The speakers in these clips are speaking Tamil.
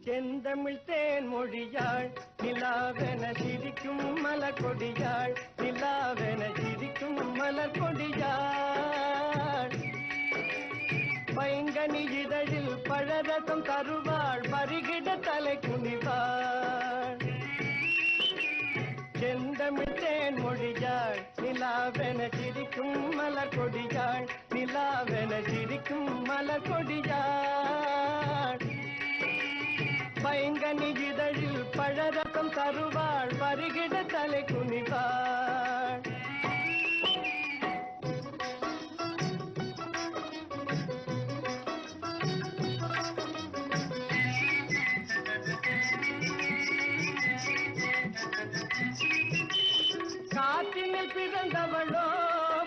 செந்தமிழ் தேன் மொழியாள் நிலாவென சிரிக்கும் மலர் கொடியாள் நிலாவென சிரிக்கும் மலர் கொடியாள் பைங்கனி இதழில் பழரசம் தருவாள் பருகிட தலை குனிவாள் செந்தமிழ் தேன் மொழியாள் நிலாவென சிரிக்கும் மலர் கொடியாள் நிலாவென சிரிக்கும் மலர் கொடியாள் பைங்கனி இதழில் பழரசம் தருவாள் பருகிட தலை குனிவாள் காற்றினில் பிறந்தவளோ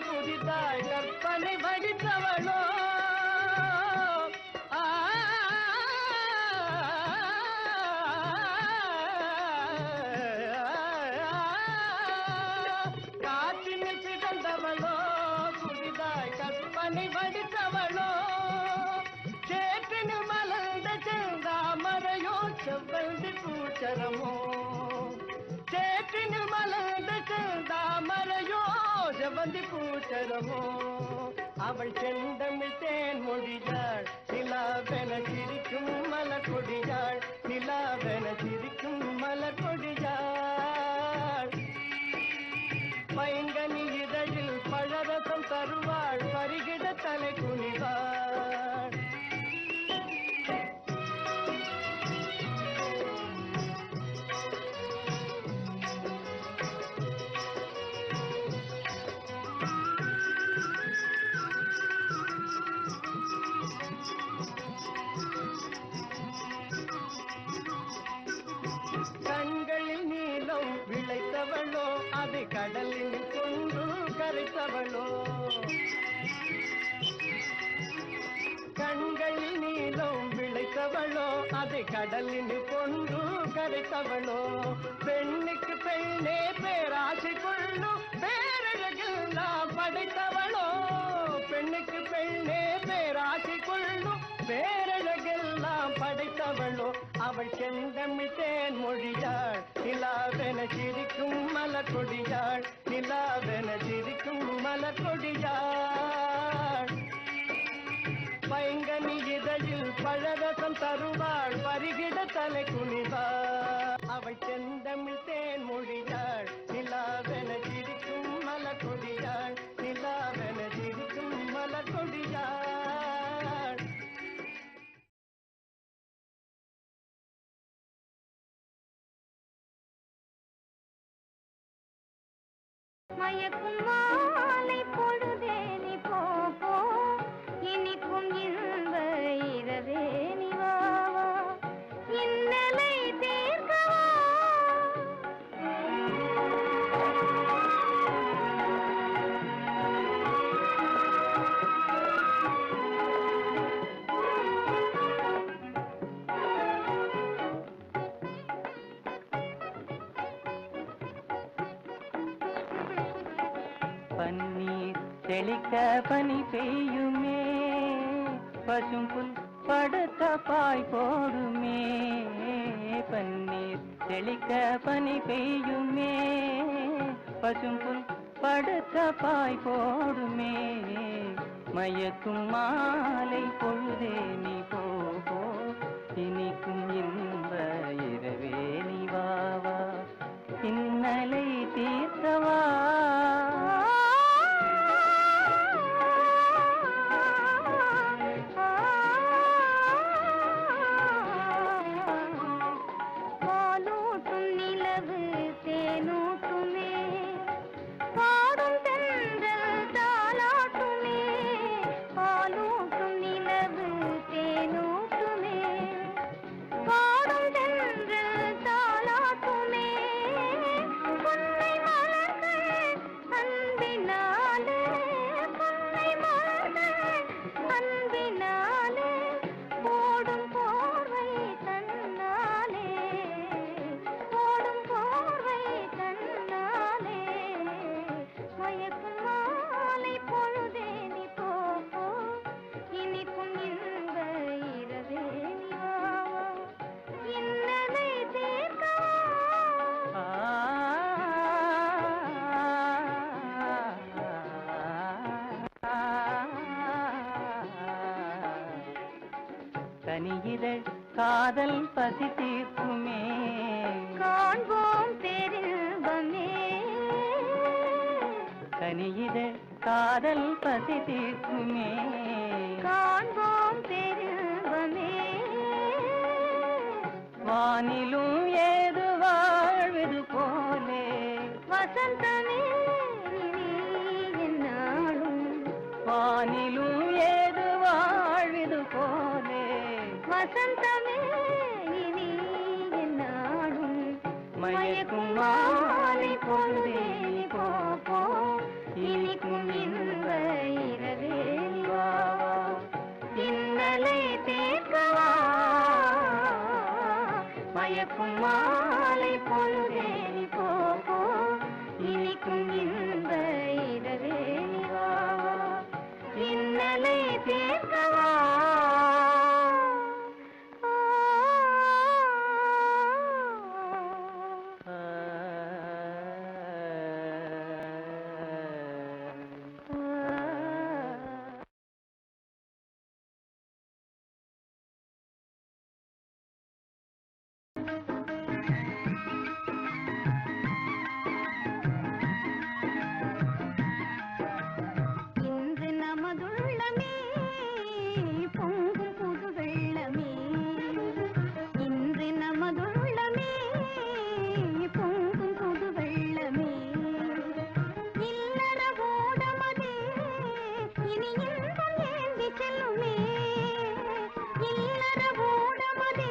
புதிதாய் கற்பனை வடித்தவளோ காற்றினில் பிறந்தவளோ புதிதாய் கற்பனை வடித்தவளோ சேற்றினில் மலர்ந்த செந்தாமரையோ செவ்வந்தி பூச்சரமோ சேற்றினில் மலர்ந்த செந்தாமரையோ செவ்வந்தி பூச்சரமோ அவள் செந்தமிழ் தேன் மொழியாள் நிலாவென சிரிக்கும் மலர் கொடியாள் நிலாவென சிரிக்கும் மலர் கொடியாள் பைங்கனி இதழில் பழரசம் தருவாள் பருகிட தலை குனிவாள் கண்களில் நீலம் விளைத்தவளோ அதை கடலில் கொண்டு கரைத்தவளோ கண்களில் நீலம் விளைத்தவளோ அதை கடலில் கொண்டு கரைத்தவளோ பெண்ணுக்கு பெண்ணே பேராசை கொள்ளும் பேரழகெல்லாம் படைத்தவளோ பெண்ணுக்கு பெண்ணே பேராசை கொள்ளும் பேரழகெல்லாம் படைத்தவளோ அவள் செந்தமிழ் தேன் மொழியாள் நிலாவென சிரிக்கும் மலர் கொடியாள் நிலாவென சிரிக்கும் மலர் கொடியாள் பைங்கனி இதழில் பழரசம் தருவாள் பருகிட தலை குனிவாள் அவள் செந்தமிழ் தேன் மொழியாள் நிலாவென சிரிக்கும் மலர் கொடியாள் நிலாவென சிரிக்கும் மலர் கொடியாள் மயக்கும் மாலை பொழுதே நீ போ இனிக்கும் இன்ப இரவே நீ வா இன்னலை தீர்க்கவா பன்னீர் தெளிக்க பனி பெய்யுமே பசும்புல் படுத்த பாய் போடுமே பன்னீர் தெளிக்க பனி பெய்யுமே பசும்புல் படுத்த பாய் போடுமே மயக்கும் மாலை பொழுதே நீ போ இனிக்கும் இன்ப இரவே நீ வா இன்னலை தீர்த்தவா பாடும் கனியிதழ் காதல் பசி தீர்க்குமே காண்போம் பேரின்பமே கனியிதழ் காதல் பசி தீர்க்குமே காண்போம் பேரின்பமே வானிலும் ஏது வாழ்வது போலே வசந்தமே என்னாலும் வானிலும் ஏது வாழ்வது போலே வசந்தமே இனி என்னாலும் மயக்கும் மாலை பொழுதே போ போ இனிக்கும் இன்ப இரவே வா இன்னலை தேக்கவா மயக்கும் மாலை பொழுதே போ போ இனிக்கும் இன்ப இரவே வா இன்னலை தேக்கவா இன்று நமதுள்ளமே பொங்கும் புது வெள்ளமே இன்று நமதுள்ளமே பொங்கும் புது வெள்ளமே இல்லற ஓடமதே இனி இன்பம் ஏந்தி செல்லுமே இல்லற ஓடமதே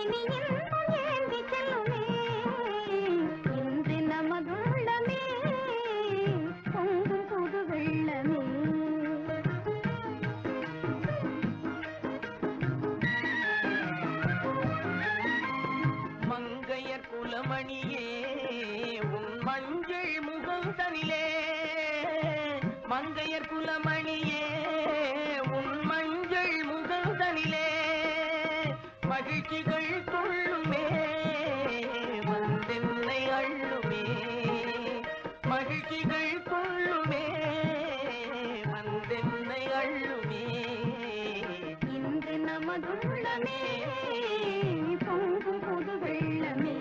இனி இன்பம் ஏந்தி செல்லுமே இன்று நமதுள்ளமே பொங்கும் புது வெள்ளமே மங்கையர் குலமணியே உன் மஞ்சள் முகம் தனிலே மங்கையர் குலமணியே உன் மஞ்சள் முகம் தனிலே மகிழ்ச்சிகள் கொள்ளுமே வந்தென்னை அள்ளுமே மகிழ்ச்சிகள் கொள்ளுமே வந்தென்னை அள்ளுமே இன்று நமதுள்ளமே பொங்கும் புது வெள்ளமே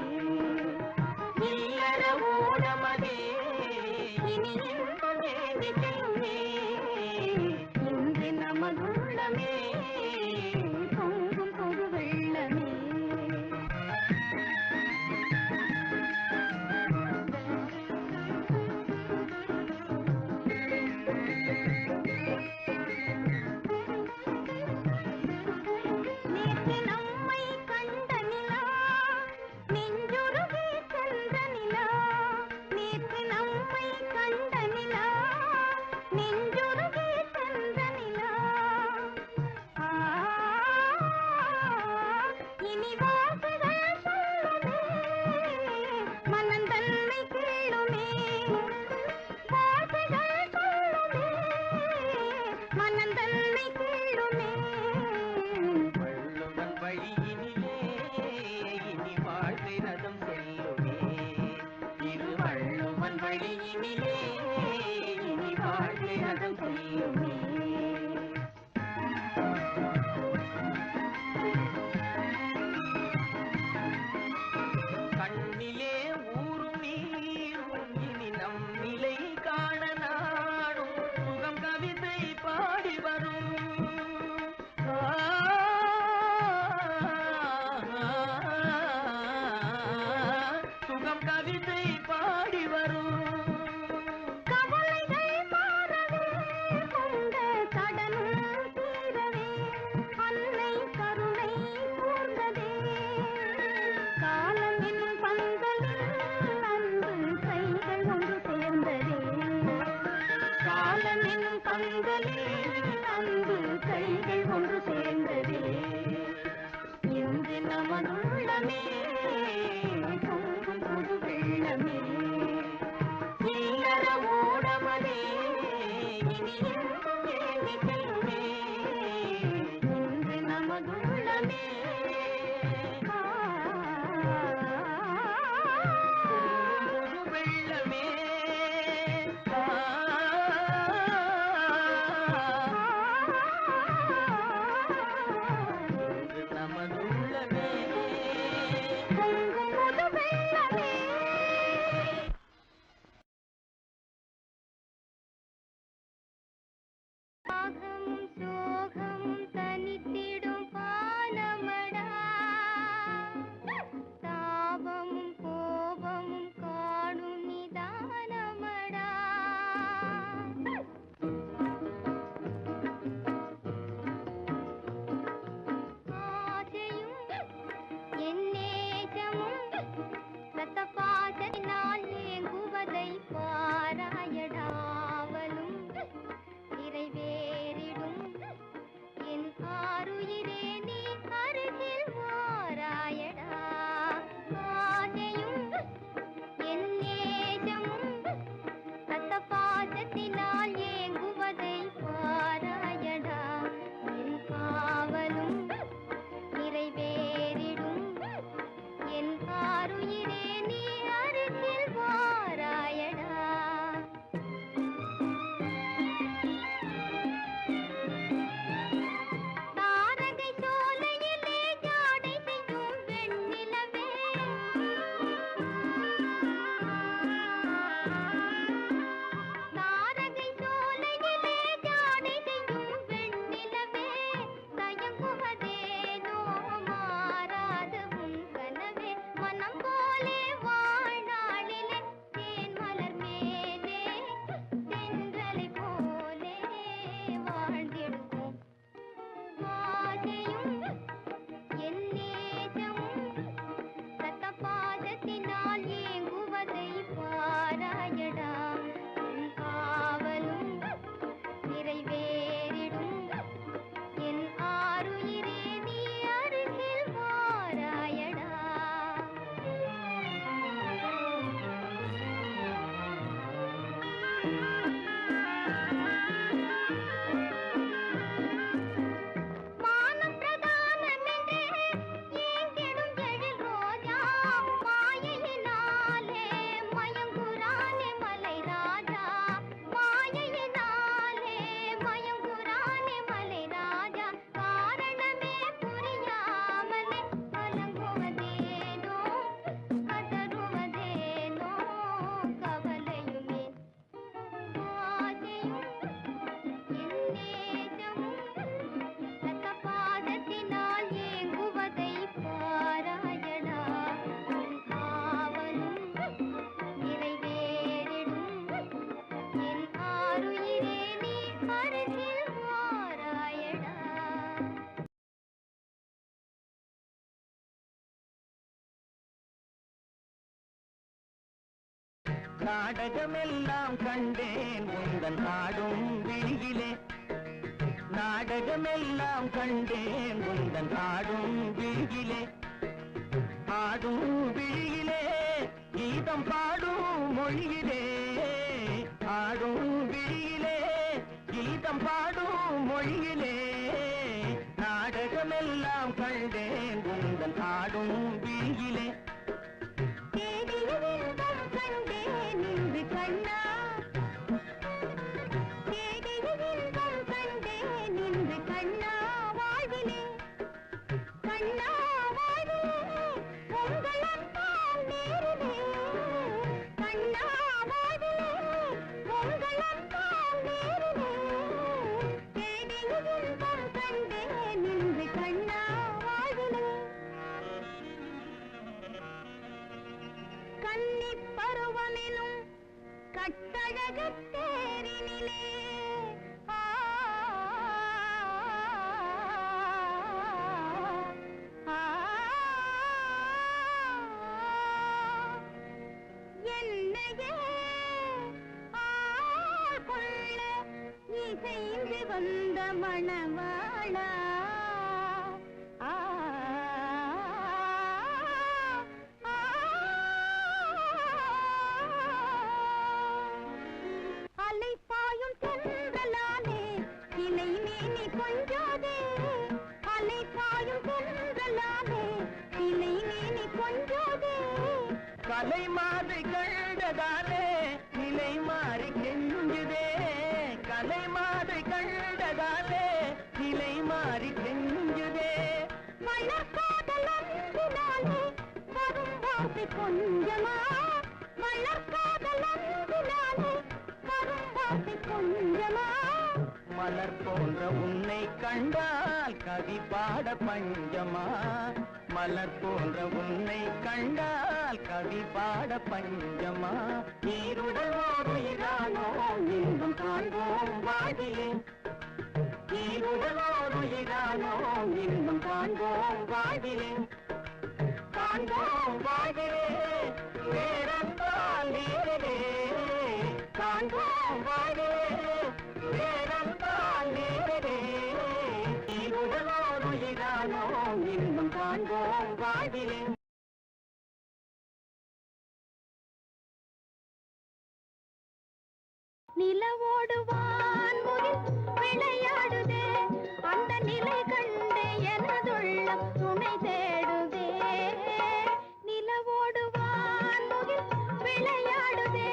இல்லற ஓடமதே இனி இன்பம் ஏந்தி செல்லுமே இன்று நமதுள்ளமே பொங்கும் புது வெள்ளமே நேற்று நம்மை கண்ட நிலா நெஞ்சுருகி சென்ற நிலா நேற்று நம்மை கண்ட நிலா நெஞ்சுருகி சென்ற நிலா இனி வார்த்தைகள் சொல்லுமே மனந்தன்னை கேளுமே வார்த்தைகள் சொல்லுமே மனந்தன்னை கேளுமே வள்ளுவன் வழியினிலே இனி வாழ்க்கை ரதம் செல்லுமே இது வள்ளுவன் வழியினிலே இனி வாழ்க்கை ரதம் செல்லுமே கண்ணிலே ஊரும் நீரும் இனி நம்மிலை காண நாடும் சுகம் கவிதை பாடி வரும் சுகம் கவிதை பாடி வரும் கவலைகள் மாறவே கொண்ட கடனும் தீரவே அன்னை கருணை கூர்ந்ததே காலம் என்னும் பந்தலில் அன்பு கைகள் ஒன்று சேர்ந்ததே காலம் என்னும் பந்தலில் அன்பு கைகள் ஒன்று சேர்ந்ததே இன்று நமதுள்ளமே பொங்கும் புது வெள்ளமே இல்லற ஓடமதே இனி இன்பம் ஏந்தி செல்லுமே இன்று நமதுள்ளமே வெள்ளமே நாடகமெல்லாம் கண்டேன் உந்தன் ஆடும் விழியிலே நாடகமெல்லாம் கண்டேன் உந்தன் ஆடும் விழியிலே ஆடும் விழியிலே கீதம் பாடும் மொழியிலே ஆடும் விழியிலே கீதம் பாடும் மொழியிலே நாடகமெல்லாம் கண்டேன் உந்தன் ஆடும் விழியிலே பருவமெனும் கட்டழகத் தேரினிலே என்னையே ஆள்கொள்ள இசைந்து வந்த மணவாளா அலைப்பாயும் தென்றலானே இலை மேனி கொஞ்சாதே அலைப்பாயும் தென்றலானே இலை மேனி கொஞ்சாதே கலை மாதை கண்டதாலே நிலை மாறி கெஞ்சுதே கலை மாதை கண்டதாலே நிலை மாறி கெஞ்சுதே மலர்காதல் அன்பினாலே வரும் வார்த்தை கொஞ்சமா மலர்காதல் அன்பினாலே வரும் வார்த்தை கொஞ்சமா மலர் போன்ற உன்னை கண்டால் கவி பாட பஞ்சமா மலர் போன்ற உன்னை கண்டால் கவி பாட பஞ்சமா ஈருடலோடு இரானோ இன்பம் காண்போம் வாழிலே ஈருடலோடு இரானோ இன்பம் காண்போம் வாழிலே காண்போம் வாழிலே வேறென்றால் நீரிலே காண்போம் வாழிலே வேறென்றால் நீரிலே ஈருடலோடு இரானோ இன்பம் காண்போம் வாழிலே நிலவோடு வான்முகில் விளையாடுதே அந்த நிலை கண்டு எனதுள்ளம் துணை தேடுதே நிலவோடு வான்முகில் விளையாடுதே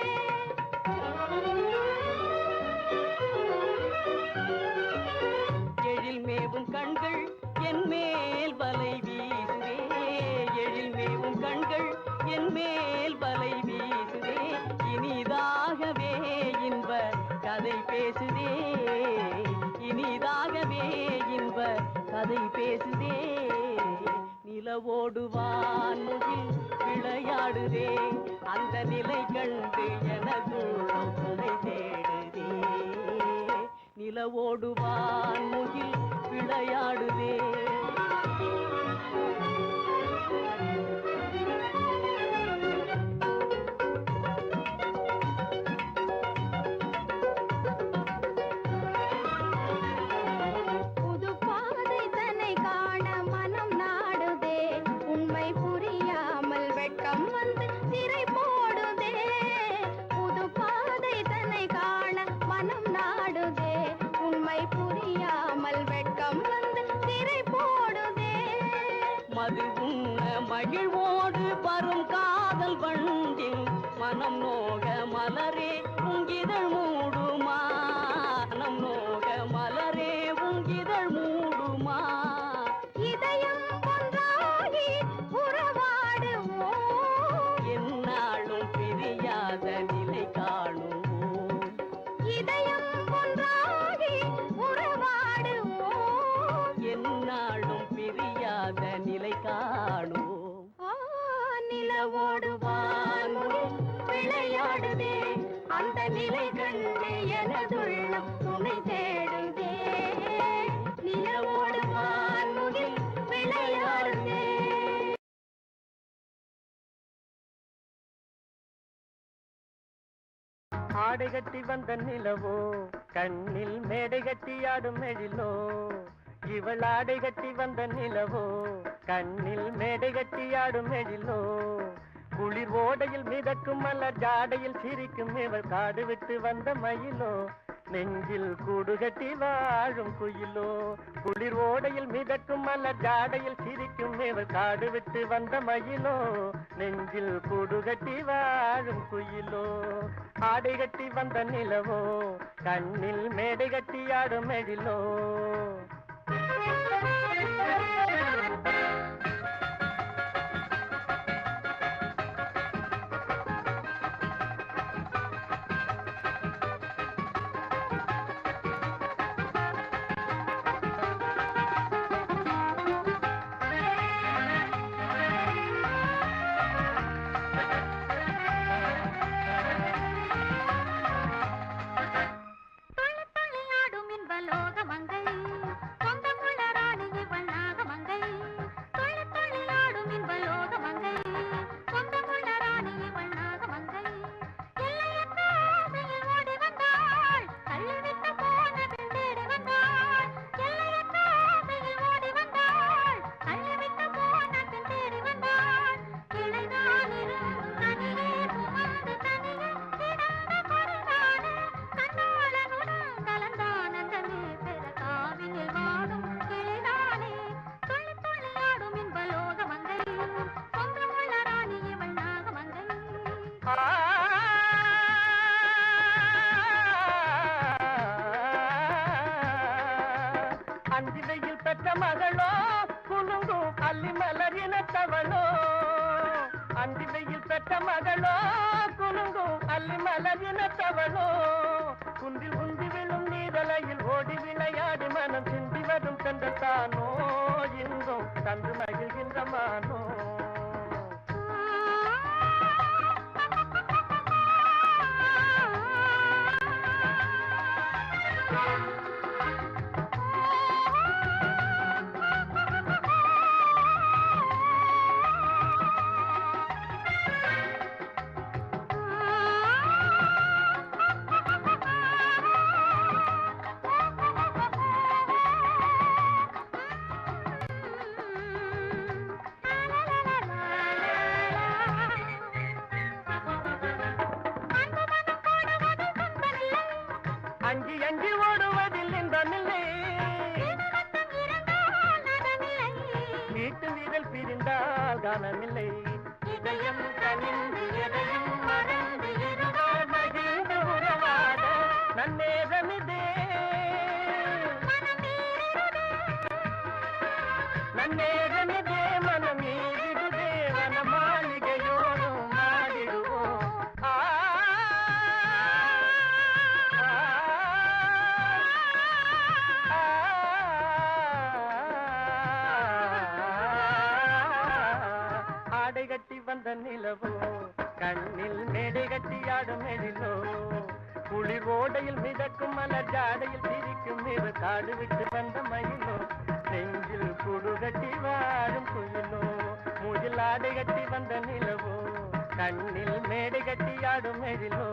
எழில் மேவும் கண்கள் என் மேல் வலை வீசுதே எழில் மேவும் கண்கள் என் மேல் வலை வீசுதே இனிதாகவே இன்ப கதை பேசுதே இனிதாகவே இன்ப கதை பேசுதே நிலவோடு வான்முகில் விளையாடுதே அந்த நிலை கண்டு எனதுள்ளம் துணை தேடுதே நிலவோடு வான்முகில் விளையாடுதே புது பாதை தன்னை காண மனம் நாடுதே உண்மை புரியாமல் வெட்கம் வந்து திரை போடுதே புது பாதை தன்னை காண மனம் நாடுதே உண்மை புரியாமல் வெட்கம் வந்து திரை போடுதே மது உண்ண மகிழ்வோடு வரும் காதல் வண்டில் மனம் நோக மலரே உங்கிதழ் மூடுமா மனம் நோக மலரே உங்கிதழ் மூடுமா இதயம் ஒன்றாகி உறவாடுவோம் எந்நாளும் பிரியாத நிலை காணுவோம் இதயம் ஒன்றாகி உறவாடுவோம் எந்நாளும் பிரியாத நிலை காணுவோம் நிலவோடு வான்முகில் விளையாடுதே அந்த நிலை கண்டு ஆடை கட்டி வந்த நிலவோ கண்ணில் மேடை கட்டி ஆடும் எழிலோ இவள் ஆடை கட்டி வந்த நிலவோ கண்ணில் மேடை கட்டி ஆடும் எழிலோ குளிர் ஓடையில் மிதக்கும் மலர் ஜாடையில் சிரிக்கும் இவள் காடு விட்டு வந்த மயிலோ நெஞ்சில் கூடு கட்டி வாழும் குயிலோ குளிர் ஓடையில் மிதக்கும் மலர் ஜாடையில் சிரிக்கும் இவள் காடு விட்டு வந்த மயிலோ நெஞ்சில் கூடு கட்டி வாழும் குயிலோ ஆடை கட்டி வந்த நிலவோ கண்ணில் மேடை கட்டி ஆடும் எழிலோ அந்திவையில் பெற்ற மகளோ குலுங்கும் அல்லி மலரினத்தவளோ அந்திவையில் பெற்ற மகளோ குலுங்கும் அல்லி மலரினத்தவளோ குன்றில் உந்தி விழும் நீதலையில் ஓடி விளையாடி மனம் சிந்தி வரும் சென்றதானோ இங்கும் தந்து மகிழ்கின்ற மானோ அஞ்சி அஞ்சி ஓடுவதில் இன்பமில்லை வீட்டு வீரல் பிரிந்தால் கானமில்லை இதயம் கனிந்து எதையும் மறந்து இருவர் மகிழ்ந்து உறவாட நன்னேரமிதே நன்னேரமிதே மனமீடுதே வன மாளிகையோடும் மாடிடுவோம் ஆடை கட்டி வந்த நிலவோ கண்ணில் மேடை கட்டி ஆடும் எழிலோ குளிர் ஓடையில் மிதக்கும் மலர் ஜாடையில் சிரிக்கும் இவ காடு விட்டு வந்த மயிலோ நெஞ்சில் குடு கட்டி வாழும் குயிலோ மூஜில் ஆடை கட்டி வந்த நிலவோ கண்ணில் மேடை கட்டி ஆடும் எழிலோ